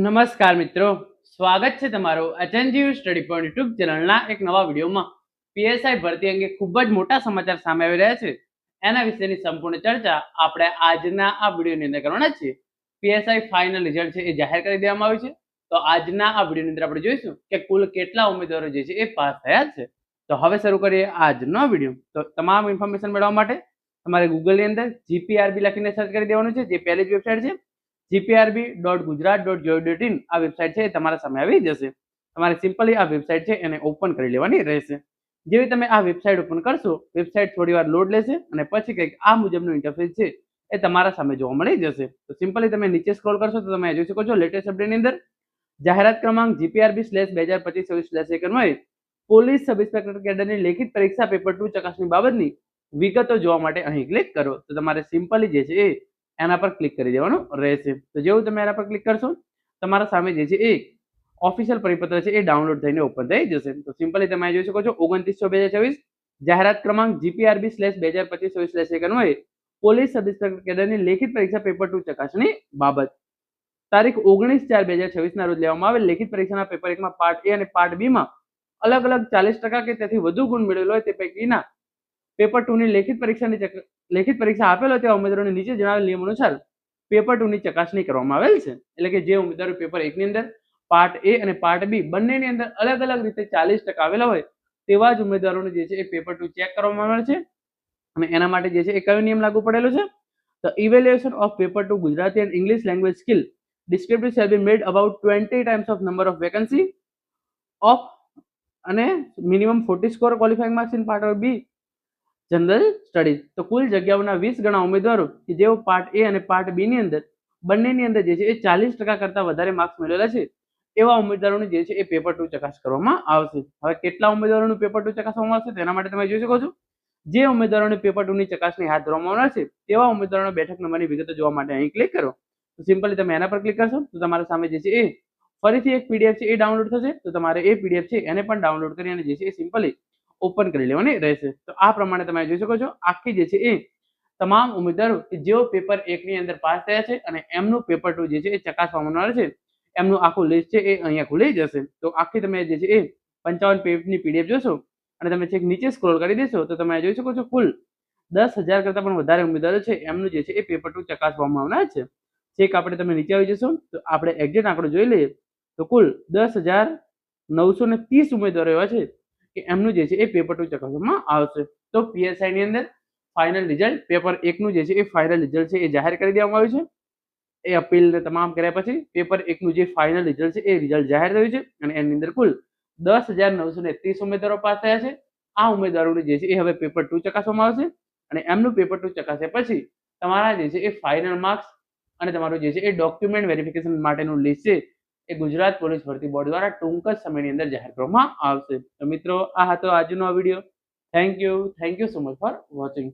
નમસ્કાર મિત્રો, સ્વાગત છે તમારું એચએનજીયુ સ્ટડી પોઈન્ટ યુટ્યુબ ચેનલના એક નવા વિડીયોમાં. પીએસઆઈ ભરતી અંગે ખૂબ જ મોટા સમાચાર સામે આવી રહ્યા છે. એના વિશેની સંપૂર્ણ ચર્ચા આપણે આજના આ વિડીયોની અંદર કરવાના છીએ. પીએસઆઈ ફાઇનલ રિઝલ્ટ છે એ જાહેર કરી દેવામાં આવ્યું છે. તો આજના આ વિડીયોની અંદર આપણે જોઈશું કે કુલ કેટલા ઉમેદવારો જે છે એ પાસ થયા છે. તો હવે શરૂ કરીએ આજનો વિડીયો. તો તમામ ઇન્ફોર્મેશન મેળવવા માટે તમારે ગૂગલની અંદર જીપીઆરબી લખીને સર્ચ કરી દેવાનું છે, જે પહેલી જ વેબસાઇટ છે. gprb.gujarat.gov.in આ વેબસાઇટ છે એ તમારા સામે આવી જશે. તમારે સિમ્પલી આ વેબસાઇટ છે એને ઓપન કરી લેવાની રહેશે. જેવી તમે આ વેબસાઇટ ઓપન કરશો, વેબસાઇટ થોડી વાર લોડ લેશે અને પછી કંઈક આ મુજબનું ઇન્ટરફેસ છે એ તમારા સામે જોવા મળી જશે. તો સિમ્પલી તમે નીચે સ્ક્રોલ કરશો તો તમે જોઈ શકો છો લેટેસ્ટ અપડેટની અંદર જાહેરાત ક્રમાંક GPRB/2025/1 પોલીસ સબ ઇન્સ્પેક્ટર કેડરની લેખિત પરીક્ષા પેપર 2 ચકાસણી બાબતની વિગતો જોવા માટે અહીં ક્લિક કરો. તો તમારે સિમ્પલી જે છે એ એના પર ક્લિક કરી દેવાનું રહેશે. તો જેવું તમે એના પર ક્લિક કરશો, તમારા સામે જે છે એ ઓફિશિયલ પરિપત્ર છે એ ડાઉનલોડ થઈને ઓપન થઈ જશે. તો સિમ્પલી તમે જોઈ શકો છો 29/6/2024 જાહેરાત ક્રમાંક GPRB/2025/1 પોલીસ સબ ઇન્સ્પેક્ટર કેડરની લેખિત પરીક્ષા પેપર 2 ચકાસણી બાબત તારીખ 19/4/2026 ના રોજ લેવામાં આવેલ લેખિત પરીક્ષાના પેપર 1 માં પાર્ટ એ અને પાર્ટ બી માં અલગ અલગ 40% કે તેથી વધુ ગુણ મેળવેલો હોય તે પૈકીના પેપર 2 ની લેખિત પરીક્ષા આપેલ હોય તેવા ઉમેદવારોને નીચે જણાવેલ નિયમ અનુસાર પેપર 2 ની ચકાસણી કરવામાં આવેલ છે. એટલે કે જે ઉમેદવારો પેપર 1 ની અંદર પાર્ટ એ અને પાર્ટ બી બંનેની અંદર અલગ અલગ રીતે 40% આવેલા હોય તેવા જ ઉમેદવારોને જે છે એ પેપર 2 ચેક કરવામાં આવે છે. અને એના માટે જે છે એ કયો નિયમ લાગુ પડેલો છે? The evaluation of paper 2 Gujarati and English language skill descriptive shall be made about 20 times of number of vacancy of અને minimum 40 score qualifying marks in part B general studies. તો કુલ જગ્યાઓના 20 ગણા ઉમેદવારો કે જેઓ પાર્ટ એ અને પાર્ટ બી ની અંદર બંનેની અંદર જે છે એ 40% કરતા વધારે માર્ક્સ મેળવેલા છે એવા ઉમેદવારોને જે છે એ પેપર 2 ચકાસ કરવામાં આવશે. હવે કેટલા ઉમેદવારોનું પેપર 2 ચકાસવામાં આવશે તેના માટે તમે જોઈ શકો છો. જે ઉમેદવારોને પેપર 2 ની ચકાસણી હાથ ધરવામાં આવશે તેવા ઉમેદવારોના બેઠક નંબરની વિગતો જોવા માટે અહીં ક્લિક કરો. તો સિમ્પલી તમે એના પર ક્લિક કરશો તો તમારા સામે જે છે એ ફરીથી એક પીડીએફ છે એ ડાઉનલોડ થશે. તો તમારે એ પીડીએફ છે એને પણ ડાઉનલોડ કરી અને જે છે એ સિમ્પલી ઓપન કરી લેવાની રહેશે. તો આ પ્રમાણે તમે જોઈ શકો છો આખી જે છે એ તમામ ઉમેદવારો કે જેઓ પેપર 1 ની અંદર પાસ થયા છે અને એમનું પેપર 2 જે છે એ ચકાસવામાં આવે છે એમનું આખું લિસ્ટ છે એ અહીંયા ખુલી જશે. તો આખી તમે જે છે એ 55 પેજની પીડીએફ જોશો અને તમે છેક નીચે સ્ક્રોલ કરી દેશો તો તમે જોઈ શકો છો કુલ 10,000 કરતા પણ વધારે ઉમેદવારો છે એમનું જે છે એ પેપર 2 ચકાસવામાં આવનાર છે. છેક આપણે તમે નીચે આવી જશો તો આપણે એક્ઝેક્ટ આંકડો જોઈ લઈએ તો કુલ 10,930 ઉમેદવારો એવા છે કે એમનું જે છે એ પેપર 2 ચકાસવામાં આવશે. તો પીએસઆઈ ની અંદર ફાઇનલ રિઝલ્ટ પેપર 1 નું જે છે એ ફાઇનલ રિઝલ્ટ છે એ જાહેર કરી દેવામાં આવ્યું છે. એ અપીલ તમામ કર્યા પછી પેપર 1 નું જે ફાઇનલ રિઝલ્ટ છે એ રિઝલ્ટ જાહેર થયું છે અને એની અંદર કુલ 10,930 ઉમેદવારો પાસ થયા છે. આ ઉમેદવારોને જે છે એ હવે પેપર 2 ચકાસવામાં આવશે અને એમનું પેપર 2 ચકાસ્યા પછી તમારા જે છે એ ફાઇનલ માર્ક્સ અને તમારું જે છે એ ડોક્યુમેન્ટ વેરિફિકેશન માટેનું લિસ્ટ છે એ ગુજરાત પોલીસ ભરતી બોર્ડ દ્વારા ટૂંક જ સમયની અંદર જાહેર કરવામાં આવશે. તો મિત્રો આ હતો આજનો video. Thank you so much for watching.